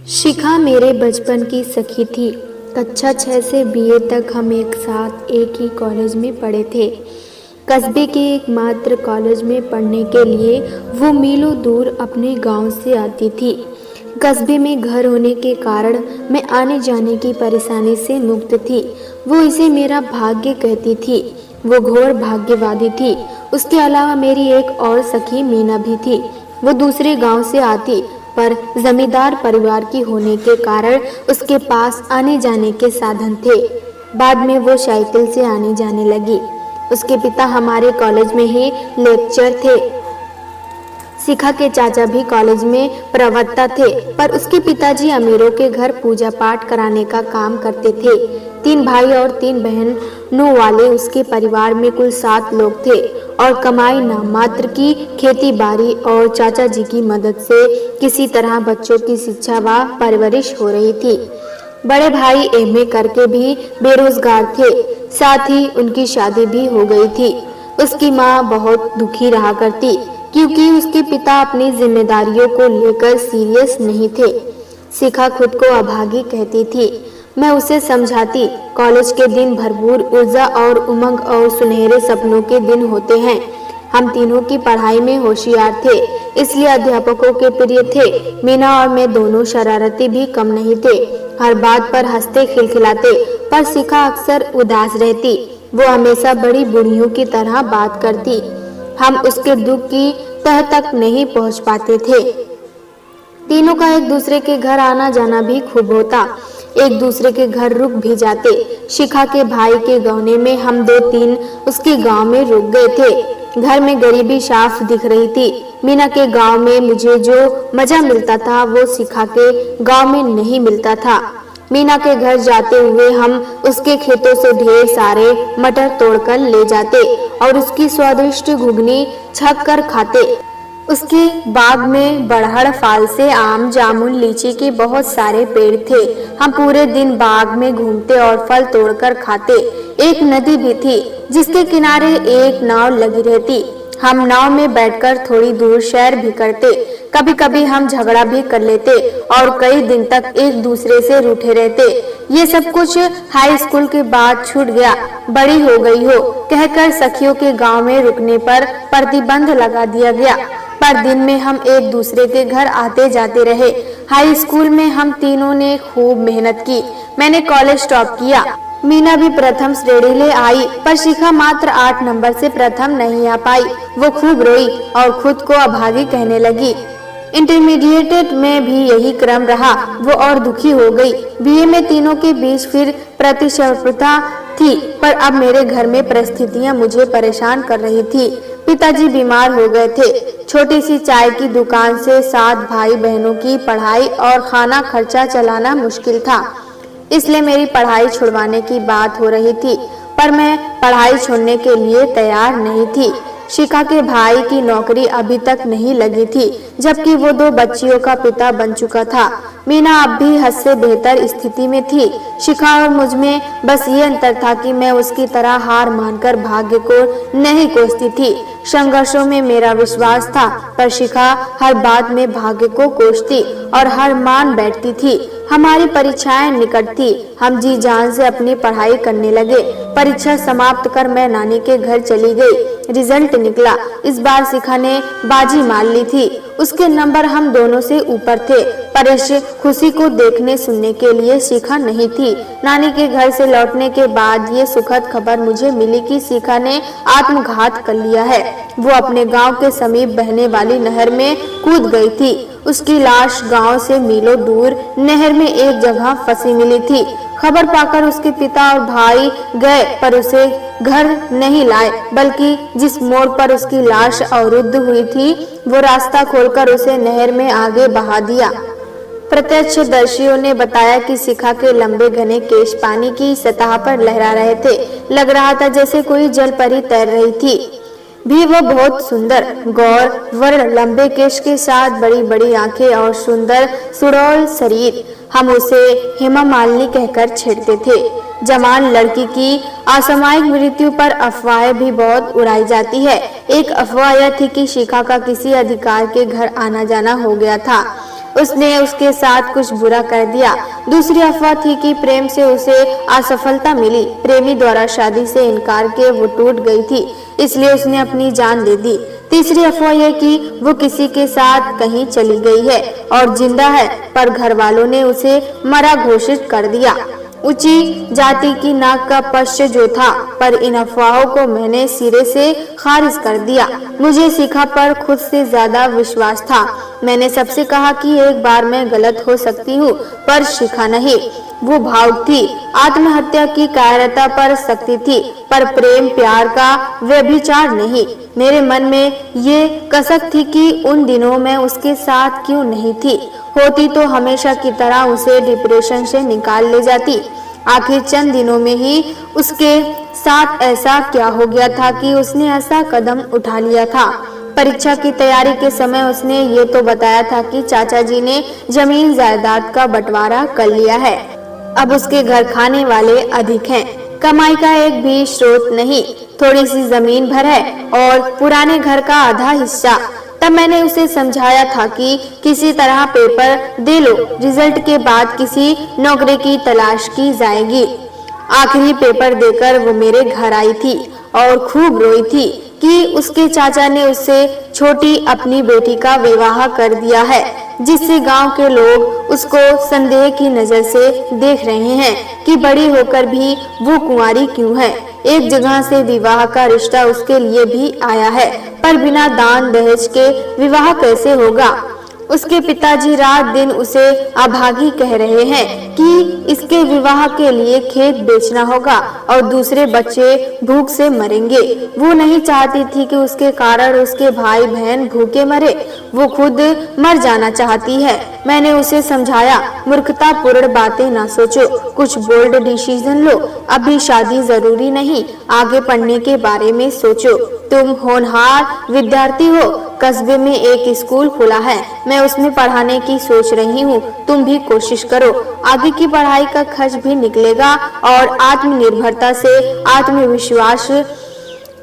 शिखा मेरे बचपन की सखी थी। कक्षा 6 से बीए तक हम एक साथ एक ही कॉलेज में पढ़े थे। कस्बे के एकमात्र कॉलेज में पढ़ने के लिए वो मीलों दूर अपने गांव से आती थी। कस्बे में घर होने के कारण मैं आने जाने की परेशानी से मुक्त थी। वो इसे मेरा भाग्य कहती थी। वो घोर भाग्यवादी थी। उसके अलावा मेरी एक और सखी मीना भी थी। वो दूसरे गांव से आती, पर जमींदार परिवार की होने के कारण उसके पास आने जाने के साधन थे। बाद में वो साइकिल से आने जाने लगी। उसके पिता हमारे कॉलेज में ही लेक्चर थे। शिखा के चाचा भी कॉलेज में प्रवक्ता थे, पर उसके पिताजी अमीरों के घर पूजा पाठ कराने का काम करते थे। 3 भाई और 3 बहनों वाले उसके परिवार में कुल 7 लोग थे और कमाई नामात्र की खेती बाड़ी और चाचा जी की मदद से किसी तरह बच्चों की शिक्षा व परवरिश हो रही थी। बड़े भाई एमए करके भी बेरोजगार थे, साथ ही उनकी शादी भी हो गई थी। उसकी माँ बहुत दुखी रहा करती, क्योंकि उसके पिता अपनी जिम्मेदारियों को लेकर सीरियस नहीं थे। शिखा खुद को अभागी कहती थी। मैं उसे समझाती, कॉलेज के दिन भरपूर ऊर्जा और उमंग और सुनहरे सपनों के दिन होते हैं। हम तीनों की पढ़ाई में होशियार थे, इसलिए अध्यापकों के प्रिय थे। मीना और मैं दोनों शरारती भी कम नहीं थे। हर बात पर हंसते खिलखिलाते, पर शिखा अक्सर उदास रहती। वो हमेशा बड़ी बुढ़ियों की तरह बात करती। हम उसके दुख की तह तक नहीं पहुंच पाते थे। तीनों का एक दूसरे के घर आना जाना भी खूब होता। एक दूसरे के घर रुक भी जाते। शिखा के भाई के गौने में हम 2-3 उसके गांव में रुक गए थे। घर में गरीबी साफ दिख रही थी। मीना के गांव में मुझे जो मजा मिलता था वो शिखा के गांव में नहीं मिलता था। मीना के घर जाते हुए हम उसके खेतों से ढेर सारे मटर तोड़कर ले जाते और उसकी स्वादिष्ट घुगनी छक कर खाते। उसके बाग में बड़हड़, फालसे, आम, जामुन, लीची के बहुत सारे पेड़ थे। हम पूरे दिन बाग में घूमते और फल तोड़कर खाते। एक नदी भी थी जिसके किनारे एक नाव लगी रहती। हम नाव में बैठकर थोड़ी दूर सैर भी करते। कभी कभी हम झगड़ा भी कर लेते और कई दिन तक एक दूसरे से रूठे रहते। ये सब कुछ हाई स्कूल के बाद छूट गया। बड़ी हो गई हो कहकर सखियों के गांव में रुकने पर प्रतिबंध लगा दिया गया, पर दिन में हम एक दूसरे के घर आते जाते रहे। हाई स्कूल में हम तीनों ने खूब मेहनत की। मैंने कॉलेज टॉप किया। मीना भी प्रथम श्रेणी ले आई, पर शिखा मात्र 8 नंबर से प्रथम नहीं आ पाई। वो खूब रोई और खुद को अभागी कहने लगी। इंटरमीडिएट में भी यही क्रम रहा। वो और दुखी हो गई। बीए में तीनों के बीच फिर प्रतिस्पर्धा थी, पर अब मेरे घर में परिस्थितियां मुझे परेशान कर रही थी। पिताजी बीमार हो गए थे। छोटी सी चाय की दुकान से 7 भाई बहनों की पढ़ाई और खाना खर्चा चलाना मुश्किल था, इसलिए मेरी पढ़ाई छुड़वाने की बात हो रही थी, पर मैं पढ़ाई छोड़ने के लिए तैयार नहीं थी। शिखा के भाई की नौकरी अभी तक नहीं लगी थी, जबकि वो 2 बच्चियों का पिता बन चुका था। मीना अब भी हद से बेहतर स्थिति में थी। शिखा और मुझ में बस ये अंतर था कि मैं उसकी तरह हार मानकर भाग्य को नहीं कोसती थी। संघर्षों में मेरा विश्वास था, पर शिखा हर बात में भाग्य को कोसती और हार मान बैठती थी। हमारी परीक्षाएं निकट थी। हम जी जान से अपनी पढ़ाई करने लगे। परीक्षा समाप्त कर मैं नानी के घर चली गई। रिजल्ट निकला। इस बार शिखा ने बाजी मार ली थी। उसके नंबर हम दोनों से ऊपर थे, पर इस खुशी को देखने सुनने के लिए शिखा नहीं थी। नानी के घर से लौटने के बाद ये सुखद खबर मुझे मिली कि शिखा ने आत्मघात कर लिया है। वो अपने गांव के समीप बहने वाली नहर में कूद गई थी। उसकी लाश गांव से मीलों दूर नहर में एक जगह फंसी मिली थी। खबर पाकर उसके पिता और भाई गए, पर उसे घर नहीं लाए, बल्कि जिस मोड़ पर उसकी लाश अवरुद्ध हुई थी वो रास्ता खोलकर उसे नहर में आगे बहा दिया। प्रत्यक्षदर्शियों ने बताया कि शिखा के लंबे घने केश पानी की सतह पर लहरा रहे थे। लग रहा था जैसे कोई जल परी तैर रही थी। भी वो बहुत सुंदर, गौर वर्ण, लंबे केश के साथ बड़ी बड़ी आंखें और सुंदर सुडौल शरीर। हम उसे हेमा मालिनी कहकर छेड़ते थे। जवान लड़की की असामयिक मृत्यु पर अफवाहें भी बहुत उड़ाई जाती है। एक अफवाह यह थी कि शिखा का किसी अधिकारी के घर आना जाना हो गया था। उसने उसके साथ कुछ बुरा कर दिया। दूसरी अफवाह थी कि प्रेम से उसे असफलता मिली, प्रेमी द्वारा शादी से इनकार किए वो टूट गई थी, इसलिए उसने अपनी जान दे दी। तीसरी अफवाह यह कि वो किसी के साथ कहीं चली गई है और जिंदा है, पर घर वालों ने उसे मरा घोषित कर दिया। ऊंची जाति की नाक का पश्च जो था, पर इन अफवाहों को मैंने सिरे से खारिज कर दिया। मुझे शिखा पर खुद से ज्यादा विश्वास था। मैंने सबसे कहा कि एक बार मैं गलत हो सकती हूँ, पर शिखा नहीं। वो भावुक थी, आत्महत्या की कायरता पर सकती थी, पर प्रेम प्यार का व्यभिचार नहीं। मेरे मन में ये कसक थी कि उन दिनों मैं उसके साथ क्यों नहीं थी। होती तो हमेशा की तरह उसे डिप्रेशन से निकाल ले जाती। आखिर चंद दिनों में ही उसके साथ ऐसा क्या हो गया था कि उसने ऐसा कदम उठा लिया था। परीक्षा की तैयारी के समय उसने ये तो बताया था कि चाचा जी ने जमीन जायदाद का बंटवारा कर लिया है। अब उसके घर खाने वाले अधिक हैं, कमाई का एक भी स्रोत नहीं, थोड़ी सी जमीन भर है और पुराने घर का आधा हिस्सा। तब मैंने उसे समझाया था कि किसी तरह पेपर दे लो, रिजल्ट के बाद किसी नौकरी की तलाश की जाएगी। आखिरी पेपर देकर वो मेरे घर आई थी और खूब रोई थी कि उसके चाचा ने उससे छोटी अपनी बेटी का विवाह कर दिया है, जिससे गांव के लोग उसको संदेह की नजर से देख रहे हैं कि बड़ी होकर भी वो कुंवारी क्यों है। एक जगह से विवाह का रिश्ता उसके लिए भी आया है, पर बिना दान दहेज के विवाह कैसे होगा। उसके पिताजी रात दिन उसे अभागी कह रहे हैं कि इसके विवाह के लिए खेत बेचना होगा और दूसरे बच्चे भूख से मरेंगे। वो नहीं चाहती थी कि उसके कारण उसके भाई बहन भूखे मरे, वो खुद मर जाना चाहती है। मैंने उसे समझाया, मूर्खतापूर्ण बातें ना सोचो, कुछ बोल्ड डिसीजन लो, अभी शादी जरूरी नहीं, आगे पढ़ने के बारे में सोचो। तुम होनहार विद्यार्थी हो, कस्बे में एक स्कूल खुला है, मैं उसमें पढ़ाने की सोच रही हूँ, तुम भी कोशिश करो, आगे की पढ़ाई का खर्च भी निकलेगा और आत्मनिर्भरता से आत्मविश्वास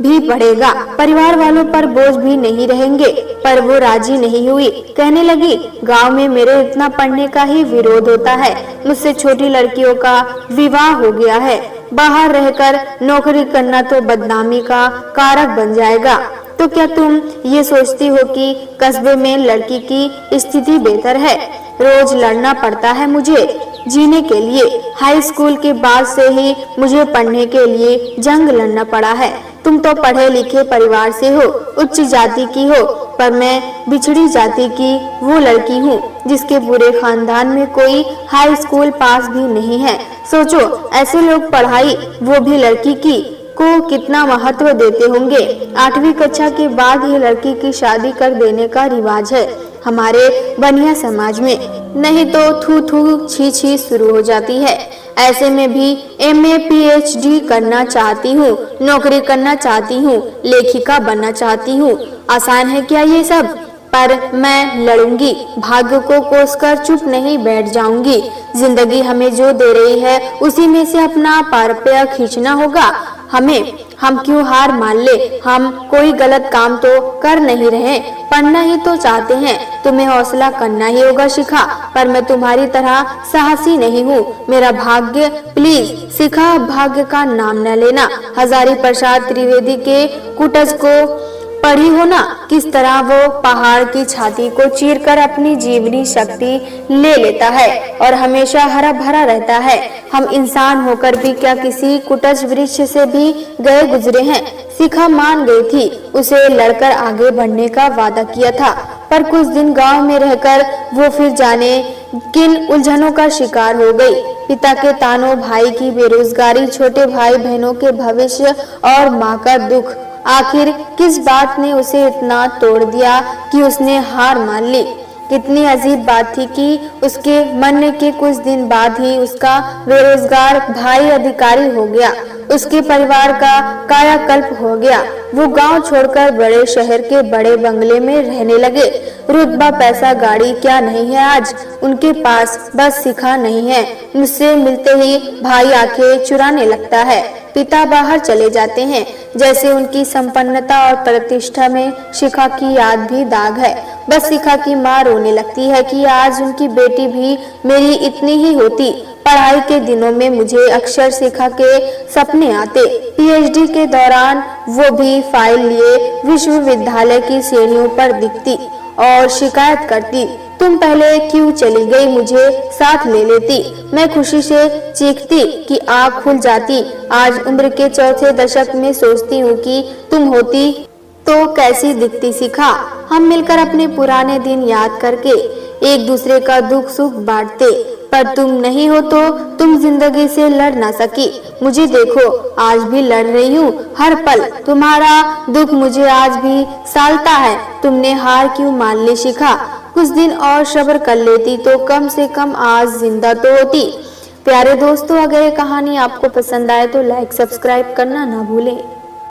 भी बढ़ेगा, परिवार वालों पर बोझ भी नहीं रहेंगे। पर वो राजी नहीं हुई, कहने लगी गांव में मेरे इतना पढ़ने का ही विरोध होता है, मुझसे छोटी लड़कियों का विवाह हो गया है, बाहर रहकर नौकरी करना तो बदनामी का कारक बन जाएगा। तो क्या तुम ये सोचती हो कि कस्बे में लड़की की स्थिति बेहतर है? रोज लड़ना पड़ता है मुझे जीने के लिए, हाई स्कूल के बाद से ही मुझे पढ़ने के लिए जंग लड़ना पड़ा है। तुम तो पढ़े लिखे परिवार से हो, उच्च जाति की हो, पर मैं बिछड़ी जाति की वो लड़की हूँ जिसके पूरे खानदान में कोई हाई स्कूल पास भी नहीं है। सोचो, ऐसे लोग पढ़ाई, वो भी लड़की की, को कितना महत्व देते होंगे। 8वीं कक्षा के बाद ही लड़की की शादी कर देने का रिवाज है हमारे बनिया समाज में, नहीं तो थू थू छी छी शुरू हो जाती है। ऐसे में भी MA PhD करना चाहती हूँ, नौकरी करना चाहती हूँ, लेखिका बनना चाहती हूँ। आसान है क्या ये सब? पर मैं लड़ूंगी, भाग्य को कोसकर चुप नहीं बैठ जाऊंगी। जिंदगी हमें जो दे रही है उसी में से अपना पारपया खींचना होगा हमें। हम क्यों हार मान ले? हम कोई गलत काम तो कर नहीं रहे, पढ़ना ही तो चाहते हैं। तुम्हें हौसला करना ही होगा शिखा, पर मैं तुम्हारी तरह साहसी नहीं हूँ। मेरा भाग्य, प्लीज शिखा, भाग्य का नाम न लेना। हजारी प्रसाद त्रिवेदी के कुटज को पढ़ी हो ना, किस तरह वो पहाड़ की छाती को चीरकर अपनी जीवनी शक्ति ले लेता है और हमेशा हरा भरा रहता है। हम इंसान होकर भी क्या किसी कुटज वृक्ष से भी गए गुजरे हैं? शिखा मान गई थी, उसे लड़कर आगे बढ़ने का वादा किया था, पर कुछ दिन गांव में रहकर वो फिर जाने किन उलझनों का शिकार हो गई। पिता के तानों, भाई की बेरोजगारी, छोटे भाई बहनों के भविष्य और माँ का दुख। आखिर किस बात ने उसे इतना तोड़ दिया कि उसने हार मान ली? कितनी अजीब बात थी कि उसके मरने के कुछ दिन बाद ही उसका बेरोजगार भाई अधिकारी हो गया, उसके परिवार का कायाकल्प हो गया। वो गांव छोड़कर बड़े शहर के बड़े बंगले में रहने लगे। रुतबा, पैसा, गाड़ी क्या नहीं है आज उनके पास, बस शिखा नहीं है। मुझसे मिलते ही भाई आंखें चुराने लगता है, पिता बाहर चले जाते हैं, जैसे उनकी संपन्नता और प्रतिष्ठा में शिखा की याद भी दाग है। बस शिखा की माँ रोने लगती है कि आज उनकी बेटी भी मेरी इतनी ही होती। पढ़ाई के दिनों में मुझे अक्सर शिखा के सपने आते। पीएचडी के दौरान वो भी फाइल लिए विश्वविद्यालय की सीढ़ियों पर दिखती और शिकायत करती, तुम पहले क्यों चली गई, मुझे साथ ले लेती। मैं खुशी से चीखती कि आँख खुल जाती। आज उम्र के चौथे दशक में सोचती हूँ कि तुम होती तो कैसी दिखती शिखा। हम मिलकर अपने पुराने दिन याद करके एक दूसरे का दुख सुख बांटते, पर तुम नहीं हो तो तुम जिंदगी से लड़ ना सकी। मुझे देखो, आज भी लड़ रही हूँ हर पल। तुम्हारा दुख मुझे आज भी सालता है। तुमने हार क्यों मान ली शिखा? कुछ दिन और सब्र कर लेती तो कम से कम आज जिंदा तो होती। प्यारे दोस्तों, अगर ये कहानी आपको पसंद आए तो लाइक सब्सक्राइब करना ना भूलें।